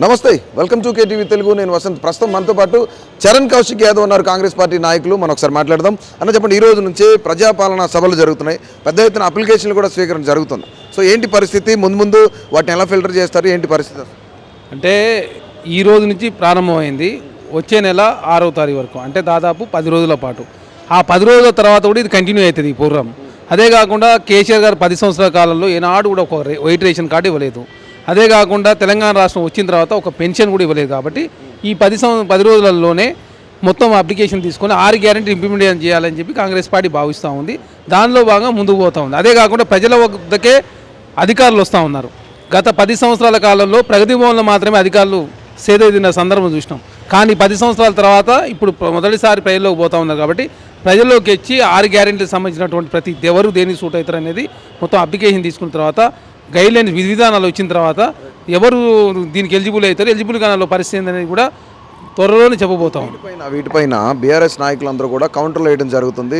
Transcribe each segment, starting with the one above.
నమస్తే, welcome to KTV Telugu. నేను వసంత్. ప్రస్తుతం మనతో పాటు చరణ్ కౌశిక్ యాదవ్ ఉన్నారు, కాంగ్రెస్ పార్టీ నాయకులు. మనం ఒకసారి మాట్లాడదాం. అన్న చెప్పండి, ఈ రోజు నుంచే ప్రజాపాలన సభలు జరుగుతున్నాయి, పెద్ద ఎత్తున అప్లికేషన్లు కూడా స్వీకరణ జరుగుతుంది. సో ఏంటి పరిస్థితి, ముందు వాటిని ఎలా ఫిల్టర్ చేస్తారు, ఏంటి పరిస్థితి? అంటే ఈ రోజు నుంచి ప్రారంభమైంది, వచ్చే నెల 6వ తారీఖు వరకు, అంటే దాదాపు 10 రోజుల పాటు. ఆ 10 రోజుల తర్వాత కూడా ఇది కంటిన్యూ అవుతుంది ఈ ప్రోగ్రామ్. అదే కాకుండా కేసీఆర్ గారు 10 సంవత్సరాల కాలంలో ఏనాడు కూడా ఒక వైట్ రేషన్ కార్డు ఇవ్వలేదు. అదే కాకుండా తెలంగాణ రాష్ట్రం వచ్చిన తర్వాత ఒక పెన్షన్ కూడా ఇవ్వలేదు. కాబట్టి ఈ 10 రోజులలోనే మొత్తం అప్లికేషన్ తీసుకొని 6 గ్యారెంటీ ఇంప్లిమెంట్ చేయాలని చెప్పి కాంగ్రెస్ పార్టీ భావిస్తూ ఉంది. దానిలో భాగంగా ముందుకు పోతూ ఉంది. అదే కాకుండా ప్రజల వద్దకే అధికారులు వస్తూ ఉన్నారు. గత 10 సంవత్సరాల కాలంలో ప్రగతి భవన్లో మాత్రమే అధికారులు సేదతిన్న సందర్భం చూసినాం. కానీ 10 సంవత్సరాల తర్వాత ఇప్పుడు మొదటిసారి ప్రజల్లోకి పోతూ ఉన్నారు. కాబట్టి ప్రజల్లోకి వచ్చి 6 గ్యారెంటీలకు సంబంధించినటువంటి ప్రతి ఎవరు దేనికి సూట్ అవుతారు అనేది మొత్తం అప్లికేషన్ తీసుకున్న తర్వాత గైడ్లైన్స్ విధి విధానాలు వచ్చిన తర్వాత ఎవరు దీనికి ఎలిజిబుల్ అవుతారు, ఎలిజిబుల్ కానాలో పరిస్థితి అనేది కూడా త్వరలోనే చెప్పబోతాం. వీటిపైన బీఆర్ఎస్ నాయకులందరూ కూడా కౌంటర్లు వేయడం జరుగుతుంది.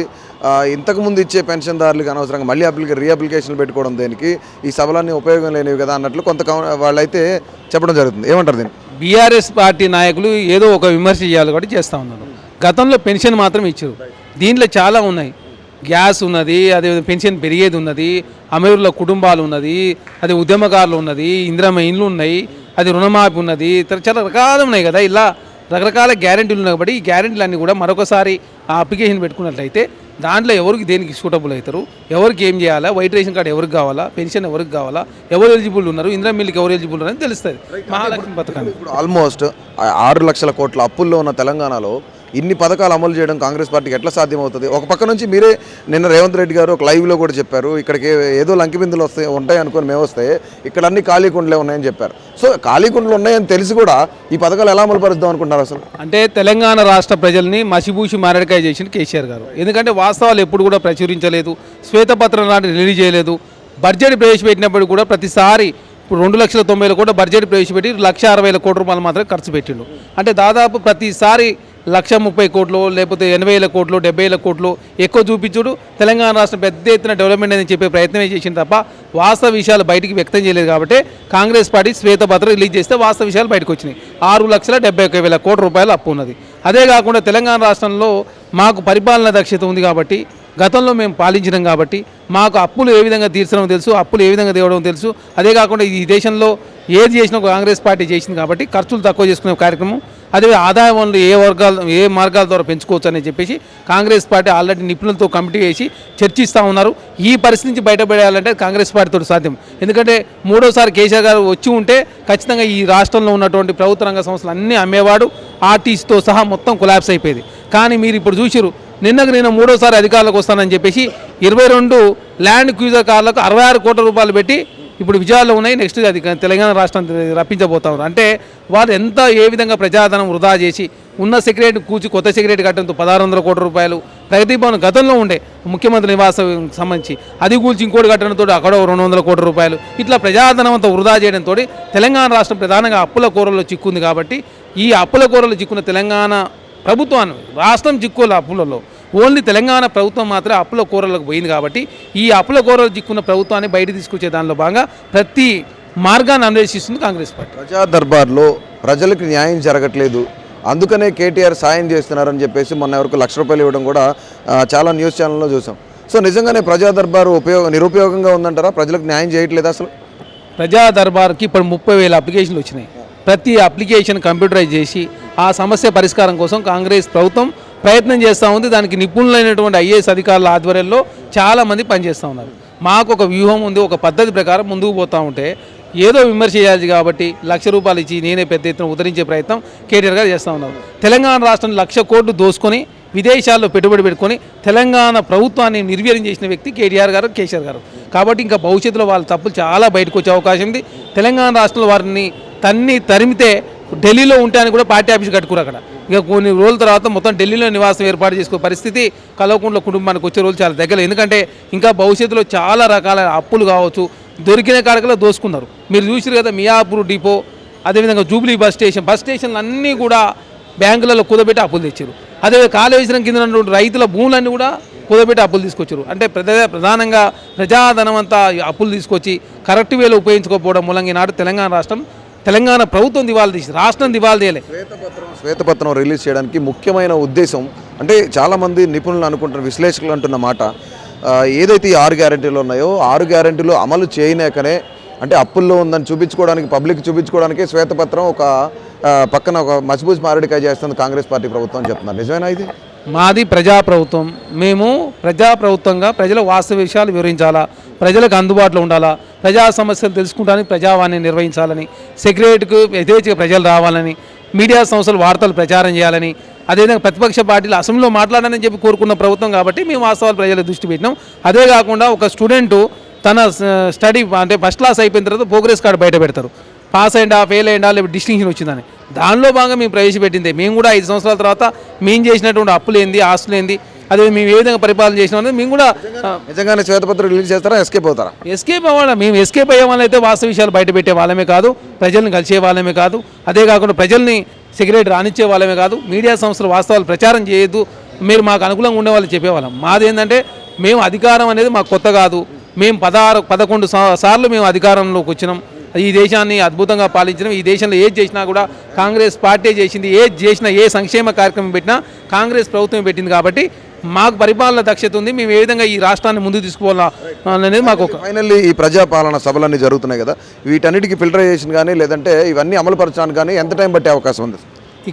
ఇంతకుముందు ఇచ్చే పెన్షన్దారులకు అనవసరంగా మళ్ళీ రీఅప్లికేషన్లు పెట్టుకోవడం దేనికి, ఈ సభలన్నీ ఉపయోగం లేనివి కదా అన్నట్లు కొంత వాళ్ళైతే చెప్పడం జరుగుతుంది. ఏమంటారు దీన్ని? బీఆర్ఎస్ పార్టీ నాయకులు ఏదో ఒక విమర్శ చేయాలి కాబట్టి చేస్తూ ఉన్నారు. గతంలో పెన్షన్ మాత్రం ఇచ్చారు, దీంట్లో చాలా ఉన్నాయి. గ్యాస్ ఉన్నది, అదే పెన్షన్ పెరిగేది ఉన్నది, అమరుల కుటుంబాలు ఉన్నది, అది ఉద్యమకారులు ఉన్నది, ఇందిరమ్మ ఇండ్లు ఉన్నాయి, అది రుణమాఫీ ఉన్నది, చాలా రకాలు ఉన్నాయి కదా. ఇలా రకరకాల గ్యారెంటీలు ఉన్నాయి. కాబట్టి ఈ గ్యారెంటీలన్నీ కూడా మరొకసారి ఆ అప్లికేషన్ పెట్టుకున్నట్లయితే దాంట్లో ఎవరికి దేనికి సూటబుల్ అవుతారు, ఎవరికి ఏం చేయాలా, వైట్ రేషన్ కార్డు ఎవరికి కావాలా, పెన్షన్ ఎవరికి కావాలా, ఎవరు ఎలిజిబుల్ ఉన్నారు, ఇందిరా మిల్లుకి ఎవరు ఎలిజిబుల్ ఉన్నారని తెలుస్తుంది. మహాలక్ష్మి పథకాన్ని ఇప్పుడు ఆల్మోస్ట్ 6 లక్షల కోట్ల అప్పుల్లో ఉన్న తెలంగాణలో ఇన్ని పథకాలు అమలు చేయడం కాంగ్రెస్ పార్టీకి ఎట్లా సాధ్యమవుతుంది? ఒక పక్క నుంచి మీరే నిన్న రేవంత్ రెడ్డి గారు ఒక లైవ్లో కూడా చెప్పారు, ఇక్కడికి ఏదో లంకి బిందులు ఉంటాయి అనుకుని మేము వస్తే ఇక్కడ అన్ని ఖాళీ కుండలే ఉన్నాయని చెప్పారు. సో ఖాళీ కుండలు ఉన్నాయని తెలిసి కూడా ఈ పథకాలు ఎలా అమలు పరుద్దాం అనుకుంటున్నారు? అసలు అంటే తెలంగాణ రాష్ట్ర ప్రజల్ని మసిబూసి మారడికాయ చేసిన కేసీఆర్ గారు. ఎందుకంటే వాస్తవాలు ఎప్పుడు కూడా ప్రచురించలేదు, శ్వేతపత్రం లాంటి రిలీజ్ చేయలేదు. బడ్జెట్ ప్రవేశపెట్టినప్పుడు కూడా ప్రతిసారి ఇప్పుడు 2,90,000 కోట్ల బడ్జెట్ ప్రవేశపెట్టి 1,60,000 కోట్ల రూపాయలు మాత్రమే ఖర్చు పెట్టిండు. అంటే దాదాపు ప్రతిసారి 1,30,000 కోట్లు, లేకపోతే 80,000 కోట్లు, 70,000 కోట్లు ఎక్కువ చూపించుడు తెలంగాణ రాష్ట్రం పెద్ద ఎత్తున డెవలప్మెంట్ అని చెప్పే ప్రయత్నమే చేసింది తప్ప వాస్తవ విషయాలు బయటికి వ్యక్తం చేయలేదు. కాబట్టి కాంగ్రెస్ పార్టీ శ్వేతపత్రం రిలీజ్ చేస్తే వాస్తవ విషయాలు బయటకు వచ్చినాయి. 6,71,000 కోట్ల రూపాయలు అప్పు ఉన్నది. అదే కాకుండా తెలంగాణ రాష్ట్రంలో మాకు పరిపాలన దక్షత ఉంది కాబట్టి, గతంలో మేము పాలించడం కాబట్టి మాకు అప్పులు ఏ విధంగా తీర్చడం తెలుసు, అప్పులు ఏ విధంగా తేవడం తెలుసు. అదే కాకుండా ఈ దేశంలో ఏది చేసినా కాంగ్రెస్ పార్టీ చేసింది కాబట్టి ఖర్చులు తక్కువ చేసుకునే కార్యక్రమం, అదే ఆదాయ వనరులు ఏ మార్గాల ద్వారా పెంచుకోవచ్చు అని చెప్పేసి కాంగ్రెస్ పార్టీ ఆల్రెడీ నిపుణులతో కమిటీ వేసి చర్చిస్తూ ఉన్నారు. ఈ పరిస్థితి నుంచి బయటపడేయాలంటే కాంగ్రెస్ పార్టీతో సాధ్యం. ఎందుకంటే మూడోసారి కేసీఆర్ గారు వచ్చి ఉంటే ఖచ్చితంగా ఈ రాష్ట్రంలో ఉన్నటువంటి ప్రభుత్వ రంగ సంస్థలు అన్నీ అమ్మేవాడు, ఆర్టీసీతో సహా మొత్తం కొలాప్స్ అయిపోయేది. కానీ మీరు ఇప్పుడు చూసిరు, నిన్న మూడోసారి అధికారులకు వస్తానని చెప్పేసి 22 ల్యాండ్ క్రూజర్ కార్లకు 66 కోట్ల రూపాయలు పెట్టి ఇప్పుడు విజయాల్లో ఉన్నాయి. నెక్స్ట్ అది తెలంగాణ రాష్ట్రం రప్పించబోతా ఉన్నారు. అంటే వారు ఏ విధంగా ప్రజాధనం వృధా చేసి ఉన్న సెక్రటరీ కూర్చి కొత్త సెక్రటరీ కట్టడంతో 1,600 కోట్ల రూపాయలు, ప్రగతి భవన్ గతంలో ఉండే ముఖ్యమంత్రి నివాసం సంబంధించి అది కూల్చి ఇంకోటి కట్టడంతో అక్కడ 200 కోట్ల రూపాయలు, ఇట్లా ప్రజాధనం అంతా వృధా చేయడంతో తెలంగాణ రాష్ట్రం ప్రధానంగా అప్పుల కూరలో చిక్కుంది. కాబట్టి ఈ అప్పుల కూరలో చిక్కున్న తెలంగాణ ప్రభుత్వాన్ని, రాష్ట్రం చిక్కుల అప్పులలో ఓన్లీ తెలంగాణ ప్రభుత్వం మాత్రమే అప్పుల కూరలకు పోయింది. కాబట్టి ఈ అప్పుల కూరలు చిక్కున్న ప్రభుత్వాన్ని బయట తీసుకొచ్చే దానిలో భాగంగా ప్రతి మార్గాన్ని అన్వేషిస్తుంది కాంగ్రెస్ పార్టీ. ప్రజా దర్బార్లో ప్రజలకు న్యాయం జరగట్లేదు, అందుకనే కేటీఆర్ సాయం చేస్తున్నారని చెప్పేసి మొన్న వరకు ₹1,00,000 ఇవ్వడం కూడా చాలా న్యూస్ ఛానల్లో చూసాం. సో నిజంగానే ప్రజా దర్బారు నిరుపయోగంగా ఉందంటారా? ప్రజలకు న్యాయం చేయట్లేదు అసలు? ప్రజా దర్బార్కి ఇప్పుడు 30,000 అప్లికేషన్లు వచ్చినాయి. ప్రతి అప్లికేషన్ కంప్యూటరైజ్ చేసి ఆ సమస్య పరిష్కారం కోసం కాంగ్రెస్ ప్రభుత్వం ప్రయత్నం చేస్తూ ఉంది. దానికి నిపుణులైనటువంటి ఐఏఎస్ అధికారుల ఆధ్వర్యంలో చాలామంది పనిచేస్తూ ఉన్నారు. మాకు ఒక వ్యూహం ఉంది, ఒక పద్ధతి ప్రకారం ముందుకు పోతూ ఉంటే ఏదో విమర్శ చేయాలి కాబట్టి ₹1,00,000 ఇచ్చి నేనే పెద్ద ఎత్తున ఉద్ధరించే ప్రయత్నం కేటీఆర్ గారు చేస్తూ ఉన్నారు. తెలంగాణ రాష్ట్రం 1,00,000 కోట్లు దోసుకొని విదేశాల్లో పెట్టుబడి పెట్టుకొని తెలంగాణ ప్రభుత్వాన్ని నిర్వీర్యం చేసిన వ్యక్తి కేటీఆర్ గారు, కేసీఆర్ గారు. కాబట్టి ఇంకా భవిష్యత్తులో వాళ్ళ తప్పులు చాలా బయటకు వచ్చే అవకాశం ఉంది. తెలంగాణ రాష్ట్రంలో వారిని తరిమితే ఢిల్లీలో ఉంటాయని కూడా పార్టీ ఆఫీస్ కట్టుకురు. అక్కడ ఇక కొన్ని రోజుల తర్వాత మొత్తం ఢిల్లీలో నివాసం ఏర్పాటు చేసుకునే పరిస్థితి కల్వకుంట్ల కుటుంబానికి వచ్చే రోజులు చాలా దగ్గర. ఎందుకంటే ఇంకా భవిష్యత్తులో చాలా రకాల అప్పులు కావచ్చు, దొరికిన కాడకలో దోసుకున్నారు. మీరు చూసారు కదా, మియాపూర్ డిపో, అదేవిధంగా జూబ్లీ బస్ స్టేషన్లు అన్నీ కూడా బ్యాంకులలో కుదబెట్టి అప్పులు తెచ్చారు. అదే కాళేశ్వరం కింద ఉన్నటువంటి రైతుల భూములన్నీ కూడా కుదబెట్టి అప్పులు తీసుకొచ్చారు. అంటే ప్రధానంగా ప్రజాధనం అంతా అప్పులు తీసుకొచ్చి కరెక్ట్ వేలో ఉపయోగించుకోకపోవడం మూలంగా ఈనాడు తెలంగాణ రాష్ట్రం తెలంగాణ ప్రభుత్వం దివాలా తీసింది, రాష్ట్రం దివాలా తీయలే. శ్వేతపత్రం రిలీజ్ చేయడానికి ముఖ్యమైన ఉద్దేశం అంటే చాలామంది నిపుణులు అనుకుంటున్న విశ్లేషకులు అంటున్న మాట ఏదైతే ఈ 6 గ్యారెంటీలు ఉన్నాయో 6 గ్యారెంటీలు అమలు చేయలేకనే అంటే అప్పుల్లో ఉందని చూపించుకోవడానికి పబ్లిక్ చూపించుకోవడానికి శ్వేతపత్రం ఒక పక్కన ఒక మసిబూసి మారేడుకాయ చేస్తుంది కాంగ్రెస్ పార్టీ ప్రభుత్వం అని చెప్తున్నారు. నిజమేనా ఇది? మాది ప్రజాప్రభుత్వం. మేము ప్రజాప్రభుత్వంగా ప్రజల వాస్తవ విషయాలు వివరించాలా, ప్రజలకు అందుబాటులో ఉండాలా, ప్రజా సమస్యలు తెలుసుకోవడానికి ప్రజావాణి నిర్వహించాలని, సెక్రటరీకి యథేచ్ఛగా ప్రజలు రావాలని, మీడియా సంస్థలు వార్తలు ప్రచారం చేయాలని, అదేవిధంగా ప్రతిపక్ష పార్టీలు అసెంబ్లీలో మాట్లాడాలని చెప్పి కోరుకున్న ప్రభుత్వం కాబట్టి మేము వాస్తవాలు ప్రజల దృష్టి పెట్టినాం. అదే కాకుండా ఒక స్టూడెంటు తన స్టడీ అంటే ఫస్ట్ క్లాస్ అయిపోయిన తర్వాత ప్రోగ్రెస్ కార్డు బయట పెడతారు, పాస్ అయిందా ఫెయిల్ అయిందా లేకపోతే డిస్టింక్షన్ వచ్చిందని. దానిలో భాగంగా మేము ప్రవేశపెట్టింది. మేము కూడా 5 సంవత్సరాల తర్వాత మేము చేసినటువంటి అప్పులు ఏంది, ఆస్తులు ఏంది, అదే మేము ఏ విధంగా పరిపాలన చేసినాం అనేది మేము కూడా నిజంగానే శ్వేతపత్రం రిలీజ్ చేస్తారా, ఎస్కేప్ అవుతారా? ఎస్కేప్ అవ్వాలి. మేము ఎస్కేప్ అయ్యే వాళ్ళైతే వాస్తవ విషయాలు బయట పెట్టే వాళ్ళమే కాదు, ప్రజల్ని కలిసే వాళ్ళమే కాదు, అదే కాకుండా ప్రజల్ని సెక్రటరీ రానిచ్చే వాళ్ళమే కాదు, మీడియా సంస్థలు వాస్తవాలు ప్రచారం చేయొద్దు, మీరు మాకు అనుకూలంగా ఉండేవాళ్ళు చెప్పేవాళ్ళం. మాదేంటంటే మేము అధికారం అనేది మాకు కొత్త కాదు. మేము 11 సార్లు మేము అధికారంలోకి వచ్చినాం. ఈ దేశాన్ని అద్భుతంగా పాలించడం. ఈ దేశంలో ఏది చేసినా కూడా కాంగ్రెస్ పార్టీ చేసింది. ఏది చేసినా ఏ సంక్షేమ కార్యక్రమం పెట్టినా కాంగ్రెస్ ప్రభుత్వం పెట్టింది. కాబట్టి మాకు పరిపాలన దక్షత ఉంది. మేము ఏ విధంగా ఈ రాష్ట్రాన్ని ముందుకు తీసుకోవాలనేది మాకు ఒక ఫైనల్లీ ఈ ప్రజాపాలన సభలన్నీ జరుగుతున్నాయి కదా, వీటన్నిటికీ ఫిల్టరైజేషన్ కానీ లేదంటే ఇవన్నీ అమలు పరచడానికి కానీ ఎంత టైం పట్టే అవకాశం ఉంది?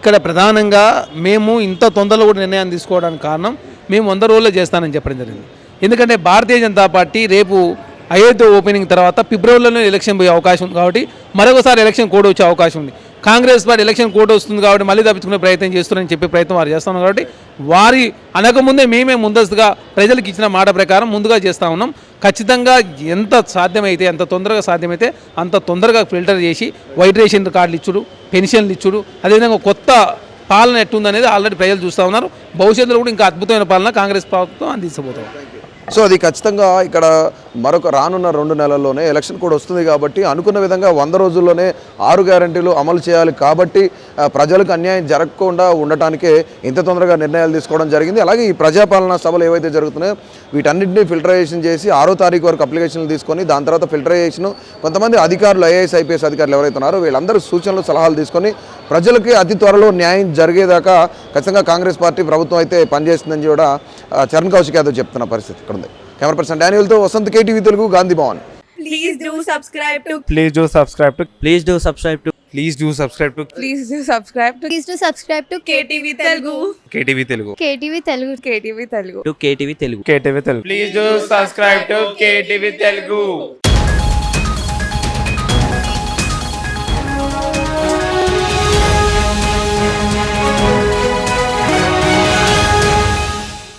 ఇక్కడ ప్రధానంగా మేము ఇంత తొందరలో కూడా నిర్ణయం తీసుకోవడానికి కారణం మేము 100 రోజుల్లో చేస్తానని చెప్పడం జరిగింది. ఎందుకంటే భారతీయ జనతా పార్టీ రేపు అయోధ్య ఓపెనింగ్ తర్వాత ఫిబ్రవరిలోనే ఎలక్షన్ పోయే అవకాశం ఉంది. కాబట్టి మరొకసారి ఎలక్షన్ కోడ్ వచ్చే అవకాశం ఉంది. కాంగ్రెస్ పార్టీ ఎలక్షన్ కోడ్ వస్తుంది కాబట్టి మళ్ళీ తప్పించుకునే ప్రయత్నం చేస్తున్నారని చెప్పే ప్రయత్నం వారు చేస్తున్నాం. కాబట్టి వారి అనకముందే మేమే ముందస్తుగా ప్రజలకు ఇచ్చిన మాట ప్రకారం ముందుగా చేస్తూ ఉన్నాం. ఖచ్చితంగా ఎంత సాధ్యమైతే ఎంత తొందరగా సాధ్యమైతే అంత తొందరగా ఫిల్టర్ చేసి వైట్ రేషన్ కార్డులు ఇచ్చుడు, పెన్షన్లు ఇచ్చుడు, అదేవిధంగా కొత్త పాలన ఎట్టుందనేది ఆల్రెడీ ప్రజలు చూస్తూ ఉన్నారు. భవిష్యత్తులో కూడా ఇంకా అద్భుతమైన పాలన కాంగ్రెస్ ప్రభుత్వం అందించబోతాం. సో అది ఖచ్చితంగా ఇక్కడ మరొక రానున్న 2 నెలల్లోనే ఎలక్షన్ కూడా వస్తుంది కాబట్టి అనుకున్న విధంగా 100 రోజుల్లోనే 6 గ్యారెంటీలు అమలు చేయాలి. కాబట్టి ప్రజలకు అన్యాయం జరగకుండా ఉండటానికే ఇంత తొందరగా నిర్ణయాలు తీసుకోవడం జరిగింది. అలాగే ఈ ప్రజాపాలన సభలు ఏవైతే జరుగుతున్నాయో వీటన్నింటినీ ఫిల్టరైజేషన్ చేసి 6వ తారీఖు వరకు అప్లికేషన్లు తీసుకొని దాని తర్వాత ఫిల్టరైజేషన్ కొంతమంది అధికారులు ఐఏఎస్ ఐపీఎస్ అధికారులు ఎవరైతే ఉన్నారో వీళ్ళందరూ సూచనలు సలహాలు తీసుకొని ప్రజలకి అతి త్వరలో న్యాయం జరిగేదాకా ఖచ్చితంగా కాంగ్రెస్ పార్టీ ప్రభుత్వం అయితే పనిచేస్తుందని కూడా చరణ్ కౌశిక్ యాదవ్ చెప్తున్న పరిస్థితి ఇక్కడ ఉంది. కెమెరా పర్సన్ డానియల్తో Vasanth, KTV Telugu, Gandhi Bhavan. Please do subscribe to. Please do subscribe to. Please do subscribe to. Please do subscribe to. Please do subscribe to. Please do subscribe to KTV Telugu. KTV Telugu. KTV Telugu. KTV Telugu. To KTV Telugu. KTV Telugu. Please do subscribe to KTV Telugu.